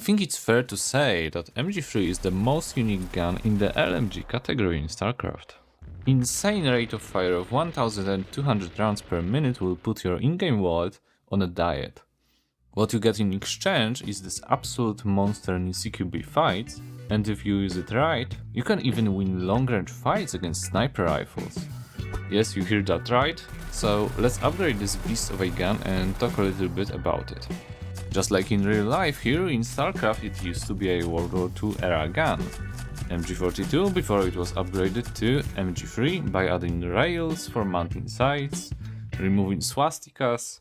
think it's fair to say that MG3 is the most unique gun in the LMG category in Stalcraft. Insane rate of fire of 1200 rounds per minute will put your in-game wallet on a diet. What you get in exchange is this absolute monster in CQB fights, and if you use it right, you can even win long-range fights against sniper rifles. Yes, you hear that right, so let's upgrade this beast of a gun and talk a little bit about it. Just like in real life, here in StarCraft it used to be a World War II era gun. MG42 before it was upgraded to MG3 by adding rails for mounting sights, removing swastikas,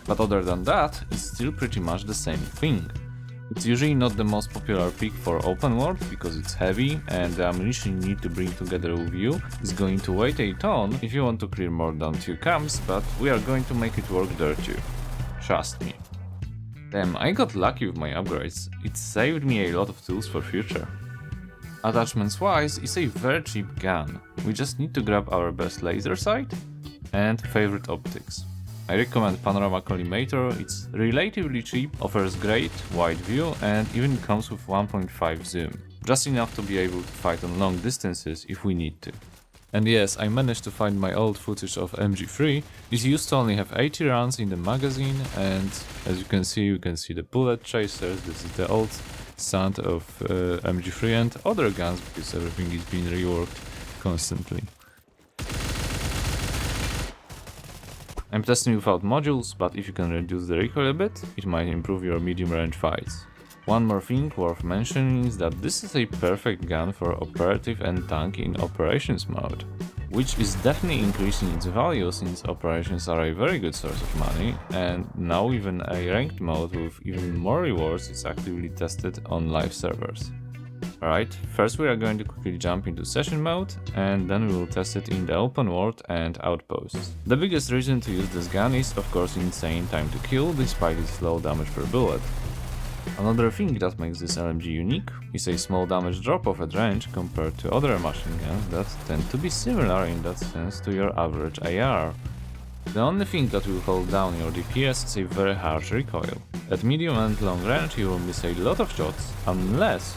but other than that, it's still pretty much the same thing. It's usually not the most popular pick for open world because it's heavy and the ammunition you need to bring together with you is going to weigh a ton if you want to clear more than 2 camps, but we are going to make it work there too. Trust me. Damn, I got lucky with my upgrades. It saved me a lot of tools for future. Attachments wise, it's a very cheap gun. We just need to grab our best laser sight and favorite optics. I recommend Panorama Collimator, it's relatively cheap, offers great wide view and even comes with 1.5 zoom. Just enough to be able to fight on long distances if we need to. And yes, I managed to find my old footage of MG3. It used to only have 80 rounds in the magazine, and as you can see the bullet tracers. This is the old sound of MG3 and other guns because everything is being reworked constantly. I'm testing without modules, but if you can reduce the recoil a bit, it might improve your medium range fights. One more thing worth mentioning is that this is a perfect gun for operative and tank in operations mode, which is definitely increasing its value since operations are a very good source of money, and now even a ranked mode with even more rewards is actively tested on live servers. Alright, first we are going to quickly jump into session mode, and then we will test it in the open world and outposts. The biggest reason to use this gun is of course insane time to kill despite its low damage per bullet. Another thing that makes this LMG unique is a small damage drop-off at range compared to other machine guns that tend to be similar in that sense to your average AR. The only thing that will hold down your DPS is a very harsh recoil. At medium and long range you will miss a lot of shots unless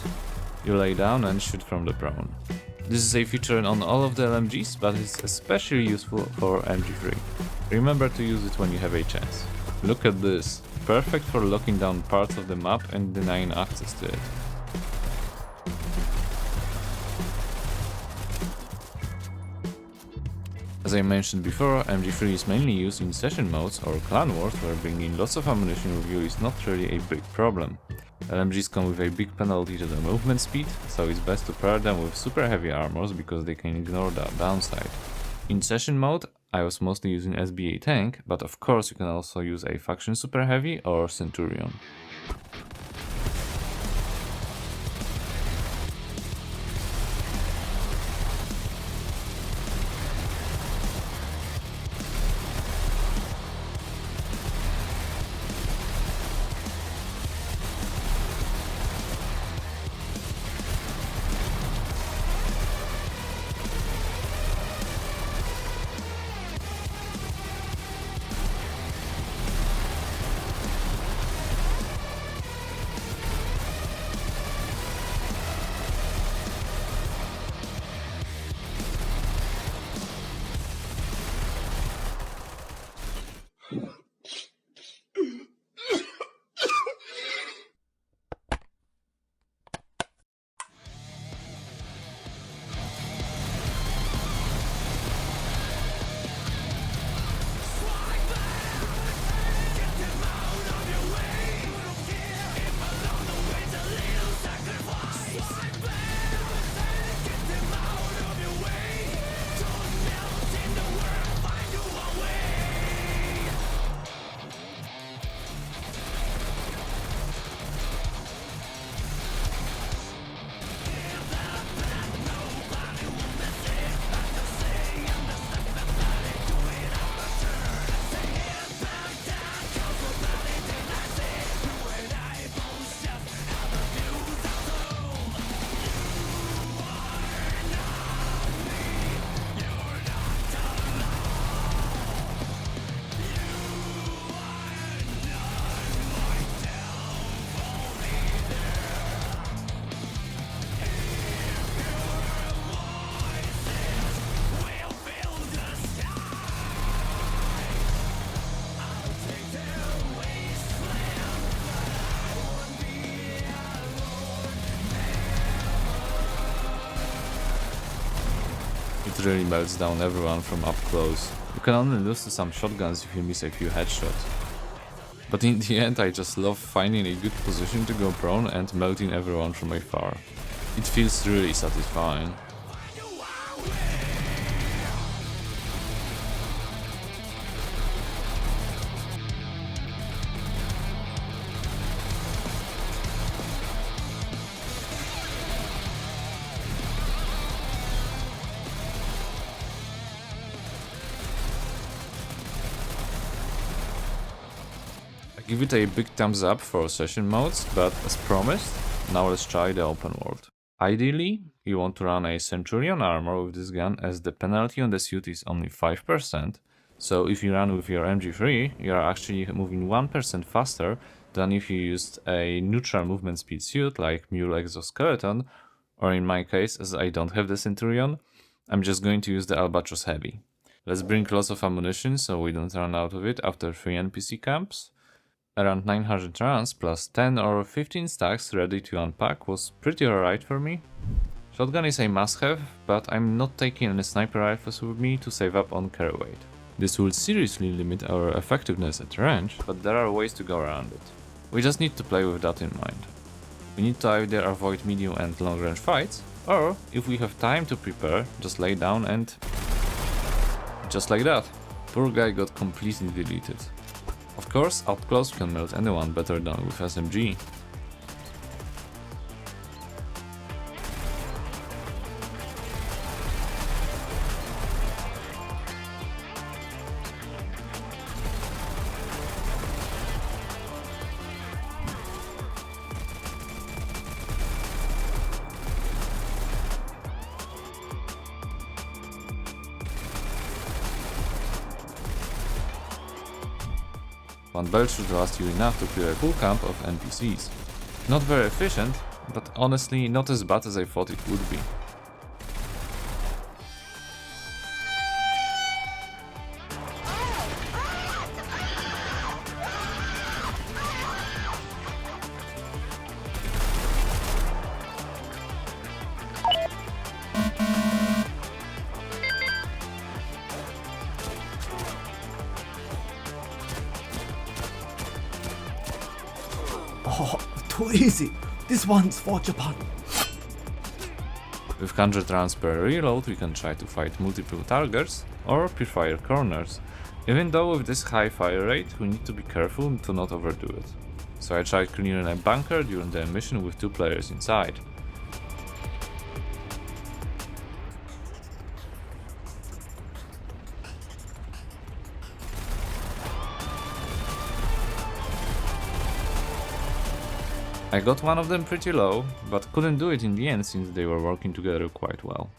you lay down and shoot from the prone. This is a feature on all of the LMGs, but it's especially useful for MG3. Remember to use it when you have a chance. Look at this. Perfect for locking down parts of the map and denying access to it. As I mentioned before, MG3 is mainly used in session modes or clan wars where bringing lots of ammunition with you is not really a big problem. LMGs come with a big penalty to the movement speed, so it's best to pair them with super heavy armors because they can ignore that downside. In session mode, I was mostly using SBA tank, but of course you can also use a faction super heavy or Centurion. It really melts down everyone from up close. You can only lose to some shotguns if you miss a few headshots. But in the end I just love finding a good position to go prone and melting everyone from afar. It feels really satisfying. Give it a big thumbs up for session modes, but as promised, now let's try the open world. Ideally, you want to run a Centurion armor with this gun as the penalty on the suit is only 5%, so if you run with your MG3, you are actually moving 1% faster than if you used a neutral movement speed suit like Mule Exoskeleton, or in my case, as I don't have the Centurion, I'm just going to use the Albatros Heavy. Let's bring lots of ammunition so we don't run out of it after 3 NPC camps. Around 900 rounds plus 10 or 15 stacks ready to unpack was pretty alright for me. Shotgun is a must-have, but I'm not taking any sniper rifles with me to save up on carry weight. This will seriously limit our effectiveness at range, but there are ways to go around it. We just need to play with that in mind. We need to either avoid medium and long range fights, or if we have time to prepare, just lay down and... just like that. Poor guy got completely deleted. Of course, out close can melt anyone better than with SMG. One belt should last you enough to clear a full camp of NPCs. Not very efficient, but honestly not as bad as I thought it would be. Oh, too easy. This one's for Japan. With 100 rounds per reload we can try to fight multiple targets or pre-fire corners. Even though with this high fire rate we need to be careful to not overdo it. So I tried clearing a bunker during the mission with 2 players inside. I got one of them pretty low, but couldn't do it in the end since they were working together quite well.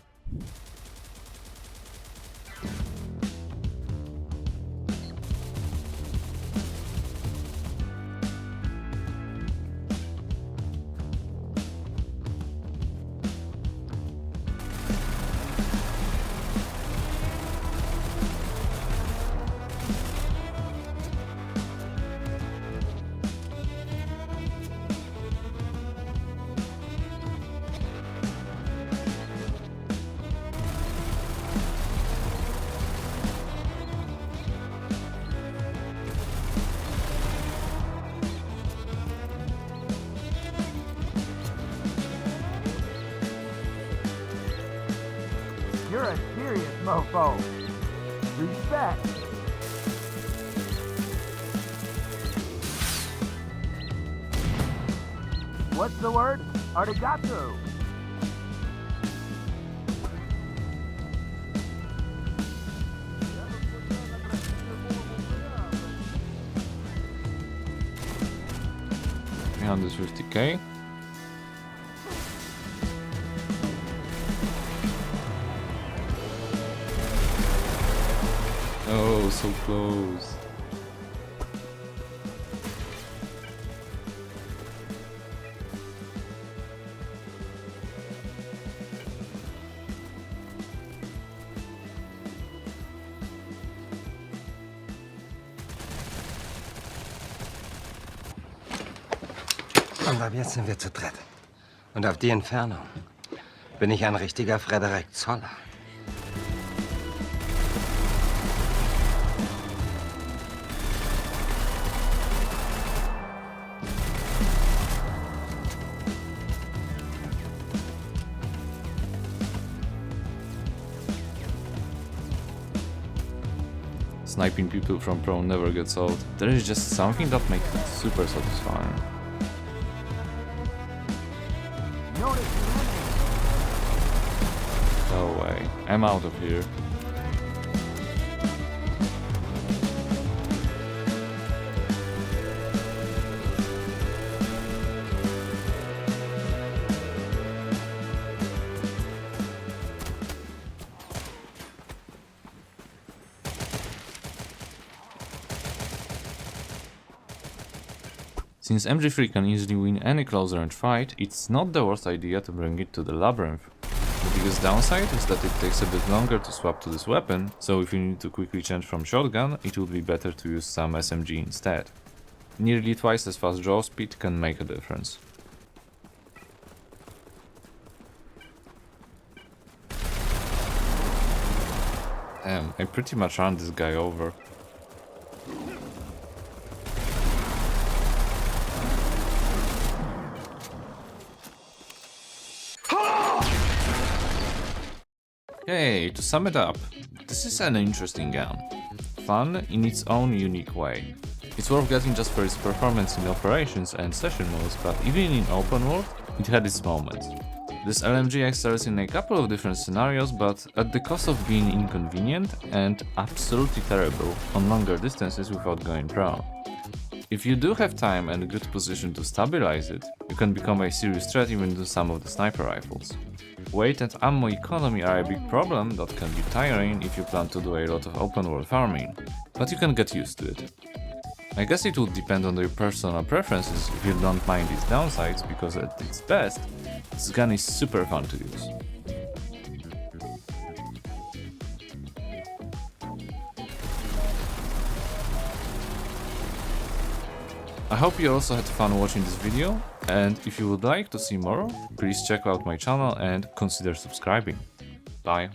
You're a serious mofo. Respect. What's the word? Arigato. $350k. Oh, so close. Und ab jetzt sind wir zu dritt. Und auf die Entfernung bin ich ein richtiger Frederik Zoller. sniping people from Pro never gets old. There is just something that makes it super satisfying. Notice the enemy. No way, I'm out of here. Since MG3 can easily win any close range fight, it's not the worst idea to bring it to the Labyrinth. The biggest downside is that it takes a bit longer to swap to this weapon, so if you need to quickly change from shotgun, it would be better to use some SMG instead. Nearly twice as fast draw speed can make a difference. Damn, I pretty much ran this guy over. Okay, to sum it up, this is an interesting gun. Fun in its own unique way. It's worth getting just for its performance in operations and session modes, but even in open world, it had its moments. This LMG excels in a couple of different scenarios, but at the cost of being inconvenient and absolutely terrible on longer distances without going pro. If you do have time and a good position to stabilize it, you can become a serious threat even to some of the sniper rifles. Weight and ammo economy are a big problem that can be tiring if you plan to do a lot of open world farming, but you can get used to it. I guess it would depend on your personal preferences if you don't mind its downsides, because at its best, this gun is super fun to use. I hope you also had fun watching this video, and if you would like to see more, please check out my channel and consider subscribing. Bye.